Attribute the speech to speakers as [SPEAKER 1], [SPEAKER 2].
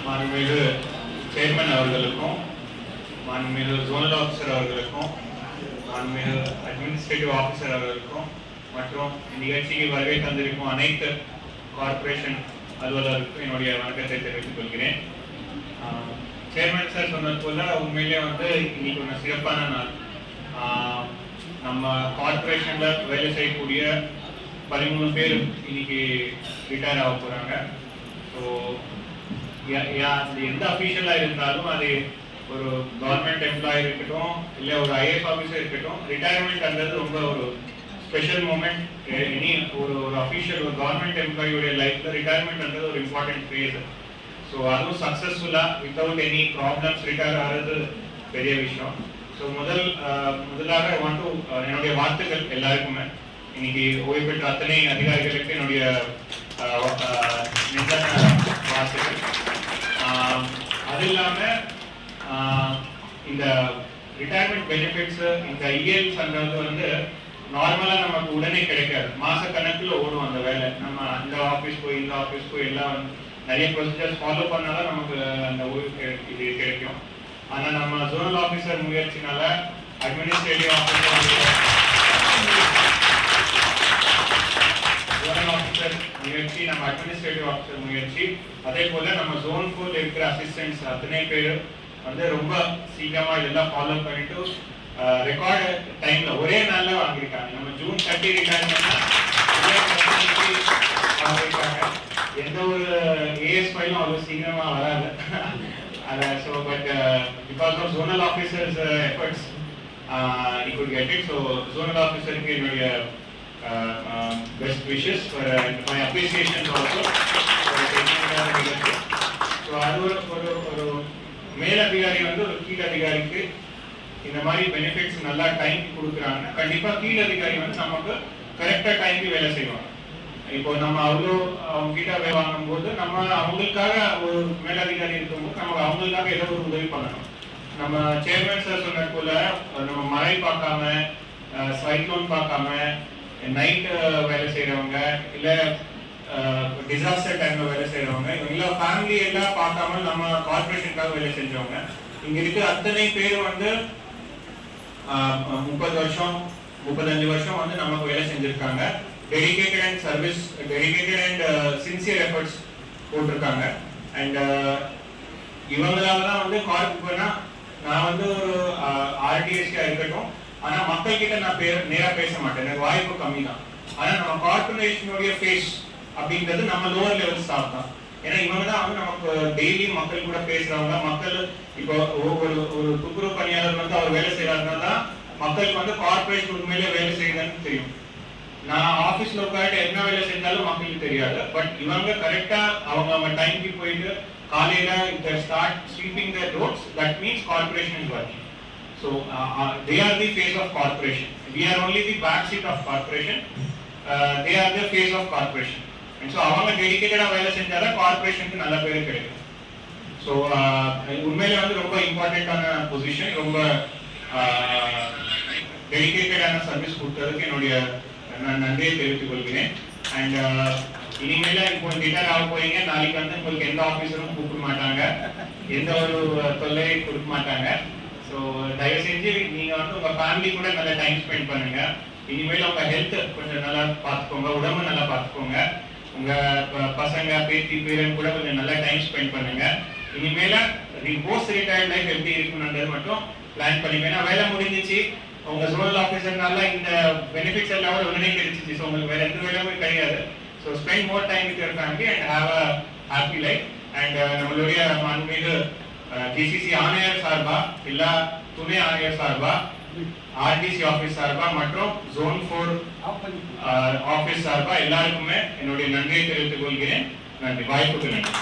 [SPEAKER 1] மாண்புமிகு சேர்மன் அவர்களுக்கும், மாண்புமிகு ஜோனல் ஆஃபீஸர் அவர்களுக்கும், மாண்புமிகு அட்மினிஸ்ட்ரேட்டிவ் ஆஃபீஸர் அவர்களுக்கும் மற்றும் நிகழ்ச்சிக்கு வருகை தந்திருக்கும் அனைத்து கார்ப்பரேஷன் அலுவலர்களுக்கும் என்னுடைய வணக்கத்தை தெரிவித்துக் கொள்கிறேன். சேர்மன் சார் சொன்னது போல உண்மையிலே இன்னைக்கு ஒரு சிறப்பான நாள். நம்ம கார்ப்பரேஷன்ல வேலை செய்யக்கூடிய 13 பேர் இன்னைக்கு ரிட்டையர் ஆக போறாங்க. ஸோ எந்த அஃபீஷியலா இருந்தாலும் அது ஒரு கவர்மெண்ட் எம்ப்ளாயி இருக்கட்டும் இல்லை ஒரு ஐஏஎஸ் ஆஃபீஸர் இருக்கட்டும், ரிட்டையர்மெண்ட்ன்றது ரொம்ப ஒரு ஸ்பெஷல் மூமெண்ட். எனி ஒரு அஃபீஷியல் ஒரு கவர்மெண்ட் எம்ப்ளாயியோடைய லைஃப்ல ரிட்டையர்மெண்ட்ன்றது ஒரு இம்பார்ட்டன்ட் ஃபேஸ். ஸோ அதுவும் சக்ஸஸ்ஃபுல்லாக வித்தவுட் எனி ப்ராப்ளம்ஸ் ரிட்டையர் ஆகிறது பெரிய விஷயம். ஸோ முதலாக என்னுடைய வாழ்த்துக்கள் எல்லாருக்குமே. இன்னைக்கு ஓய்வு பெற்ற அத்தனை அதிகாரிகளுக்கு என்னுடைய வாழ்த்துக்கள். அது இல்லாமல் இந்த ரிட்டையர்மெண்ட் பெனிஃபிட்ஸ், இந்த இஎல்ஸ்ன்றது நார்மலாக நமக்கு உடனே கிடைக்காது. மாச கணக்கில் ஓடும் அந்த வேலை. நம்ம இந்த ஆஃபீஸ் போய் இந்த ஆஃபீஸ் போய் எல்லாம் நிறைய ப்ரொசீஜர்ஸ் ஃபாலோ பண்ணாதான் நமக்கு அந்த ஓய்வு இது கிடைக்கும். ஆனால் நம்ம ஜோனல் ஆஃபீஸர் முயற்சினால, அட்மினிஸ்ட்ரேட்டிவ் ஆஃபீஸர் முயற்சி, நம்ம அட்மினிஸ்ட்ரேட்டிவ் ஆஃபீஸர் முயற்சி, அதே போல நம்ம ஜோன் 4 இருக்கிற அசிஸ்டன்ட்ஸ் அத்தனை பேர் ரொம்ப சீக்கிரமா இதெல்லாம் ஃபாலோ பண்ணிட்டு ரெக்கார்டு டைம்ல ஒரே நாள்ல வாங்கியிருக்காங்க. நம்ம ஜூன் 30 ரிட்டையர் பண்ணா எந்த ஒரு ஏஎஸ் ஃபைலும் அவ்வளோ சீக்கிரமா வராது. So but because of zonal officers efforts you could get it. So zonal ஆஃபீஸருக்கு என்னுடைய best wishes for my appreciation also for taking the. So அது ஒரு மேல் அதிகாரி ஒரு கீழ் அதிகாரிக்கு இந்த மாதிரி பெனிஃபிட்ஸ் நல்லா டைம் கொடுக்குறாங்க. கண்டிப்பா கீழ் அதிகாரி நமக்கு கரெக்டா டைம்க்கு வேலை செய்வாங்க. இப்போ நம்ம அவங்க கிட்ட வேலை வாங்கும் போது நம்ம அவங்களுக்காக ஒரு மேலதிகாரி இருக்கும்போது நம்ம அவங்களுக்காக ஏதோ ஒரு உதவி பண்ணணும். நம்ம சேர்மன் சார் சொன்ன போல நம்ம மழை பார்க்காம, சைக்ளோன் பார்க்காம, நைட் வேலை செய்யறவங்க இல்ல டிசாஸ்டர் டைம்ல வேலை செய்யறவங்க, இவங்க ஃபேமிலி எல்லாம் பார்க்காம நம்ம கார்பரேஷனுக்காக வேலை செஞ்சவங்க இங்க இருக்க அத்தனை பேர் 30 வருஷம் 35 வருஷம் நமக்கு வேலை செஞ்சிருக்காங்க. Dedicated and service, dedicated and sincere efforts போட்டிருக்காங்க. அண்ட் இவங்களால தான் கார்பரேட்னா நான் ஒரு ஆர்டிஎஸ்கா இருக்கட்டும், ஆனா மக்கள் கிட்ட நான் நேரா பேச மாட்டேன், எனக்கு வாய்ப்பு கம்மி தான். ஆனா நம்ம கார்பரேஷனுடைய ஃபேஸ் அப்படின்றது நம்ம லோவர் லெவல் ஸ்டாஃப் தான். ஏன்னா இவங்க தான் நமக்கு டெய்லி மக்கள் கூட பேசுறவங்க. மக்கள் இப்போ ஒரு துப்புரவு பணியாளர் அவர் வேலை செய்யறாருன்னா தான் மக்களுக்கு கார்பரேஷன் உண்மையிலே வேலை செய்யுதுன்னு தெரியும். நான் ஆபீஸ்ல உட்காந்து என்ன வேலை செஞ்சாலும் மக்களுக்கு தெரியாது. பட் இவங்க கரெக்டா அவங்க டைம்க்கு போயிட்டு காலையில start sweeping the roads, that means corporation is working. So they are the face of corporation. We are only the back seat of corporation. They are the face of corporation. And so அவங்க டெடிகேட்டடா வேலை செஞ்சாதான் கார்பரேஷனுக்கு நல்ல பேர் கிடைக்கும். So உண்மையிலே ரொம்ப இம்பார்ட்டன்டான position, ரொம்ப டெடிகேட்டடான சர்வீஸ் கொடுத்ததுக்கு என்னுடைய நன்றியை தெரிவித்துக் கொள்கிறேன். அண்ட் இனிமேல இப்போ ரிட்டையர் ஆக போறீங்க, நாளைக்கு உங்களுக்கு எந்த ஆபீஸரும் கூப்பிட மாட்டாங்க, எந்த ஒரு தொல்லையை கொடுக்க மாட்டாங்க. ஸோ தயவு செஞ்சு நீங்க உங்க ஃபேமிலி கூட நல்ல டைம் ஸ்பெண்ட் பண்ணுங்க. இனிமேல் உங்க ஹெல்த் கொஞ்சம் நல்லா பார்த்துக்கோங்க, உடம்பு நல்லா பார்த்துக்கோங்க. உங்க பசங்க பேத்தி பேரன் கூட கொஞ்சம் நல்லா டைம் ஸ்பெண்ட் பண்ணுங்க. இனிமேல போஸ்ட் ரிட்டையர்ட் லைஃப் எப்படி இருக்குன்றது மட்டும் பிளான் பண்ணிங்க. ஏன்னா வேலை முடிஞ்சிச்சு, உங்க ஜோனல் ஆஃபீஸர்னால இந்த பெனிஃபிட்ஸ் எல்லாம் உடனே கிடைச்சிச்சு. ஸோ உங்களுக்கு வேற எந்த வேலையுமே கிடையாது. So spend more time with your family and have a happy life. And நம்மளுடைய மாண்புமிகு ஜிசிசி ஆணையர் சார்பா, எல்லா துணை ஆணையர் சார்பா, ஆர்டிசி ஆபீஸ் சார்பா மற்றும் ஜோன் 4 ஆபீஸ் சார்பா எல்லாருக்குமே என்னுடைய நன்றியை தெரிவித்துக் கொள்கிறேன். நன்றி, வாய்ப்புக்கு நன்றி.